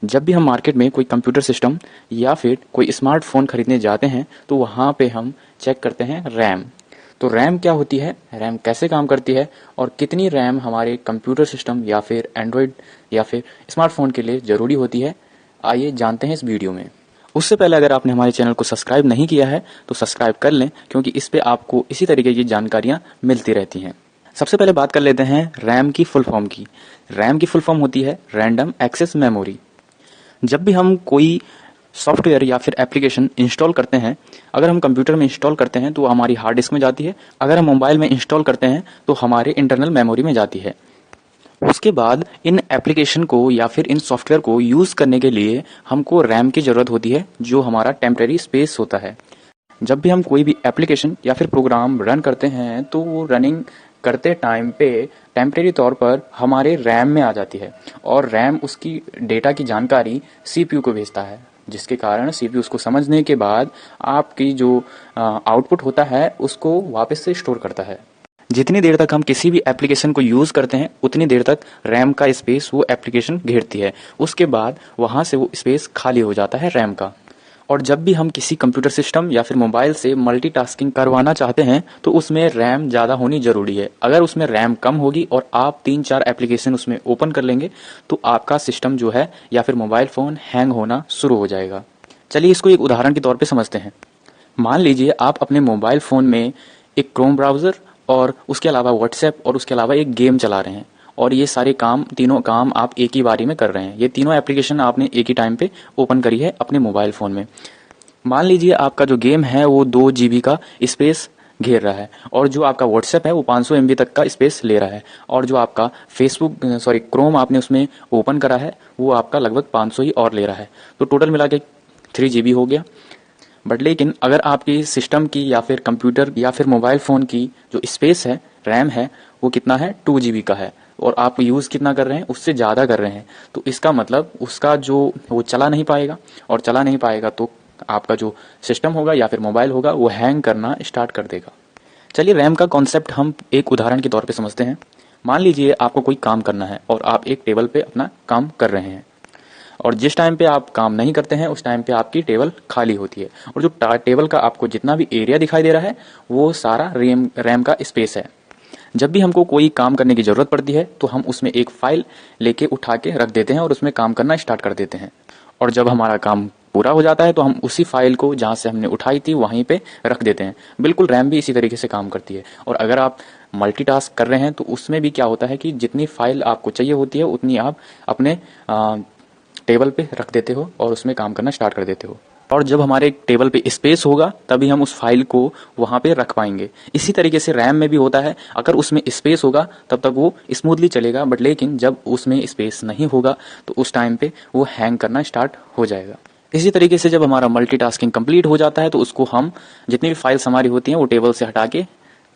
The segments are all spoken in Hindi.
जब भी हम मार्केट में कोई कंप्यूटर सिस्टम या फिर कोई स्मार्टफोन खरीदने जाते हैं तो वहाँ पे हम चेक करते हैं रैम। तो रैम क्या होती है, रैम कैसे काम करती है और कितनी रैम हमारे कंप्यूटर सिस्टम या फिर एंड्रॉयड या फिर स्मार्टफोन के लिए ज़रूरी होती है, आइए जानते हैं इस वीडियो में। उससे पहले अगर आपने हमारे चैनल को सब्सक्राइब नहीं किया है तो सब्सक्राइब कर लें, क्योंकि इस पे आपको इसी तरीके की जानकारियाँ मिलती रहती हैं। सबसे पहले बात कर लेते हैं रैम की फुल फॉर्म की। रैम की फुल फॉर्म होती है रैंडम एक्सेस मेमोरी। जब भी हम कोई सॉफ्टवेयर या फिर एप्लीकेशन इंस्टॉल करते हैं, अगर हम कंप्यूटर में इंस्टॉल करते हैं तो हमारी हार्ड डिस्क में जाती है, अगर हम मोबाइल में इंस्टॉल करते हैं तो हमारे इंटरनल मेमोरी में जाती है। उसके बाद इन एप्लीकेशन को या फिर इन सॉफ्टवेयर को यूज़ करने के लिए हमको रैम की ज़रूरत होती है, जो हमारा टेम्परेरी स्पेस होता है। जब भी हम कोई भी एप्लीकेशन या फिर प्रोग्राम रन करते हैं तो वो रनिंग करते टाइम पे टेम्परेरी तौर पर हमारे रैम में आ जाती है और रैम उसकी डेटा की जानकारी सीपीयू को भेजता है, जिसके कारण सीपीयू उसको समझने के बाद आपकी जो आउटपुट होता है उसको वापस से स्टोर करता है। जितनी देर तक हम किसी भी एप्लीकेशन को यूज़ करते हैं उतनी देर तक रैम का स्पेस वो एप्लीकेशन घेरती है, उसके बाद वहाँ से वो स्पेस खाली हो जाता है रैम का। और जब भी हम किसी कंप्यूटर सिस्टम या फिर मोबाइल से मल्टीटास्किंग करवाना चाहते हैं तो उसमें रैम ज़्यादा होनी ज़रूरी है। अगर उसमें रैम कम होगी और आप 3-4 एप्लीकेशन उसमें ओपन कर लेंगे तो आपका सिस्टम जो है या फिर मोबाइल फ़ोन हैंग होना शुरू हो जाएगा। चलिए इसको एक उदाहरण के तौर पे समझते हैं। मान लीजिए आप अपने मोबाइल फ़ोन में एक क्रोम ब्राउज़र और उसके अलावा व्हाट्सएप और उसके अलावा एक गेम चला रहे हैं, और ये सारे काम, तीनों काम आप एक ही बारी में कर रहे हैं। ये तीनों एप्लीकेशन आपने एक ही टाइम पे ओपन करी है अपने मोबाइल फ़ोन में। मान लीजिए आपका जो गेम है वो 2 GB का स्पेस घेर रहा है और जो आपका व्हाट्सएप है वो 500 MB तक का स्पेस ले रहा है, और जो आपका क्रोम आपने उसमें ओपन करा है वो आपका लगभग 500 ही और ले रहा है। तो टोटल मिला के 3 GB हो गया। बट लेकिन अगर आपकी सिस्टम की या फिर कंप्यूटर या फिर मोबाइल फ़ोन की जो स्पेस है, रैम है, वो कितना है, 2 GB का है, और आप यूज़ कितना कर रहे हैं, उससे ज़्यादा कर रहे हैं, तो इसका मतलब उसका जो वो चला नहीं पाएगा, और चला नहीं पाएगा तो आपका जो सिस्टम होगा या फिर मोबाइल होगा वो हैंग करना स्टार्ट कर देगा। चलिए रैम का कॉन्सेप्ट हम एक उदाहरण के तौर पे समझते हैं। मान लीजिए आपको कोई काम करना है और आप एक टेबल पे अपना काम कर रहे हैं, और जिस टाइम पे आप काम नहीं करते हैं उस टाइम पे आपकी टेबल खाली होती है, और जो टेबल का आपको जितना भी एरिया दिखाई दे रहा है वो सारा रैम का स्पेस है। जब भी हमको कोई काम करने की ज़रूरत पड़ती है तो हम उसमें एक फ़ाइल लेके उठा के रख देते हैं और उसमें काम करना स्टार्ट कर देते हैं, और जब हमारा काम पूरा हो जाता है तो हम उसी फाइल को जहाँ से हमने उठाई थी वहीं पे रख देते हैं। बिल्कुल रैम भी इसी तरीके से काम करती है। और अगर आप मल्टीटास्क कर रहे हैं तो उसमें भी क्या होता है कि जितनी फाइल आपको चाहिए होती है उतनी आप अपने टेबल पे रख देते हो और उसमें काम करना स्टार्ट कर देते हो, और जब हमारे टेबल पे स्पेस होगा तभी हम उस फाइल को वहाँ पे रख पाएंगे। इसी तरीके से रैम में भी होता है, अगर उसमें स्पेस होगा तब तक वो स्मूथली चलेगा, बट लेकिन जब उसमें स्पेस नहीं होगा तो उस टाइम पे वो हैंग करना स्टार्ट हो जाएगा। इसी तरीके से जब हमारा मल्टीटास्किंग कंप्लीट हो जाता है तो उसको हम जितनी भी फाइल्स हमारी होती हैं वो टेबल से हटा के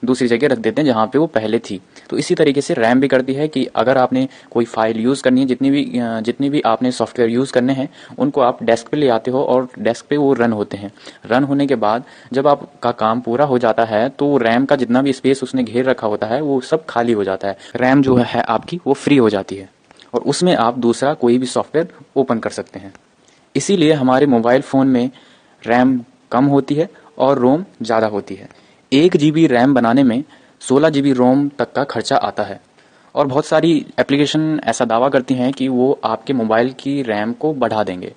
दूसरी जगह रख देते हैं जहाँ पे वो पहले थी। तो इसी तरीके से रैम भी करती है कि अगर आपने कोई फाइल यूज़ करनी है, जितनी भी आपने सॉफ्टवेयर यूज़ करने हैं उनको आप डेस्क पे ले आते हो और डेस्क पे वो रन होते हैं। रन होने के बाद जब आपका काम पूरा हो जाता है तो रैम का जितना भी स्पेस उसने घेर रखा होता है वो सब खाली हो जाता है। रैम जो है आपकी वो फ्री हो जाती है और उसमें आप दूसरा कोई भी सॉफ्टवेयर ओपन कर सकते हैं। इसीलिए हमारे मोबाइल फ़ोन में रैम कम होती है और रोम ज़्यादा होती है। 1 GB रैम बनाने में 16 GB रोम तक का खर्चा आता है, और बहुत सारी एप्लीकेशन ऐसा दावा करती हैं कि वो आपके मोबाइल की रैम को बढ़ा देंगे।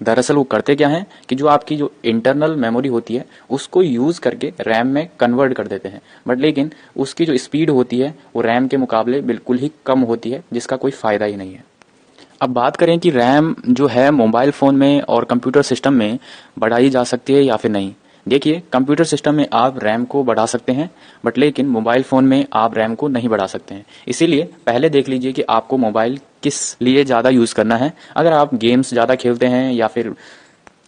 दरअसल वो करते क्या हैं कि जो आपकी जो इंटरनल मेमोरी होती है उसको यूज़ करके रैम में कन्वर्ट कर देते हैं, बट लेकिन उसकी जो स्पीड होती है वो रैम के मुकाबले बिल्कुल ही कम होती है, जिसका कोई फ़ायदा ही नहीं है। अब बात करें कि रैम जो है मोबाइल फ़ोन में और कंप्यूटर सिस्टम में बढ़ाई जा सकती है या फिर नहीं। देखिए, कंप्यूटर सिस्टम में आप रैम को बढ़ा सकते हैं, बट लेकिन मोबाइल फ़ोन में आप रैम को नहीं बढ़ा सकते हैं। इसीलिए पहले देख लीजिए कि आपको मोबाइल किस लिए ज़्यादा यूज़ करना है। अगर आप गेम्स ज़्यादा खेलते हैं या फिर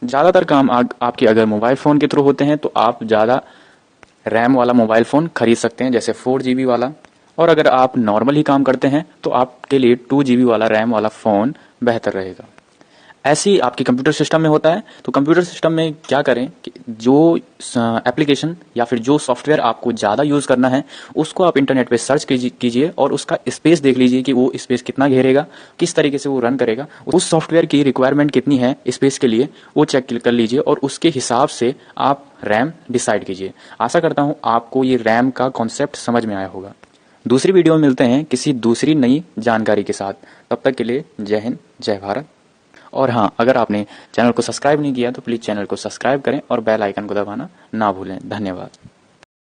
ज़्यादातर काम आपके अगर मोबाइल फ़ोन के थ्रू होते हैं तो आप ज़्यादा रैम वाला मोबाइल फ़ोन खरीद सकते हैं, जैसे 4 GB वाला। और अगर आप नॉर्मल ही काम करते हैं तो आपके लिए 2 GB वाला रैम वाला फ़ोन बेहतर रहेगा। ऐसे ही आपके कंप्यूटर सिस्टम में होता है। तो कंप्यूटर सिस्टम में क्या करें कि जो एप्लीकेशन या फिर जो सॉफ्टवेयर आपको ज़्यादा यूज़ करना है उसको आप इंटरनेट पे सर्च कीजिए और उसका स्पेस देख लीजिए कि वो स्पेस कितना घेरेगा, किस तरीके से वो रन करेगा, उस सॉफ्टवेयर की रिक्वायरमेंट कितनी है स्पेस के लिए, वो चेक कर लीजिए और उसके हिसाब से आप रैम डिसाइड कीजिए। आशा करता हूँ आपको ये रैम का कॉन्सेप्ट समझ में आया होगा। दूसरी वीडियो में मिलते हैं किसी दूसरी नई जानकारी के साथ। तब तक के लिए जय हिंद, जय भारत। और हाँ, अगर आपने चैनल को सब्सक्राइब नहीं किया तो प्लीज़ चैनल को सब्सक्राइब करें और बेल आइकन को दबाना ना भूलें। धन्यवाद।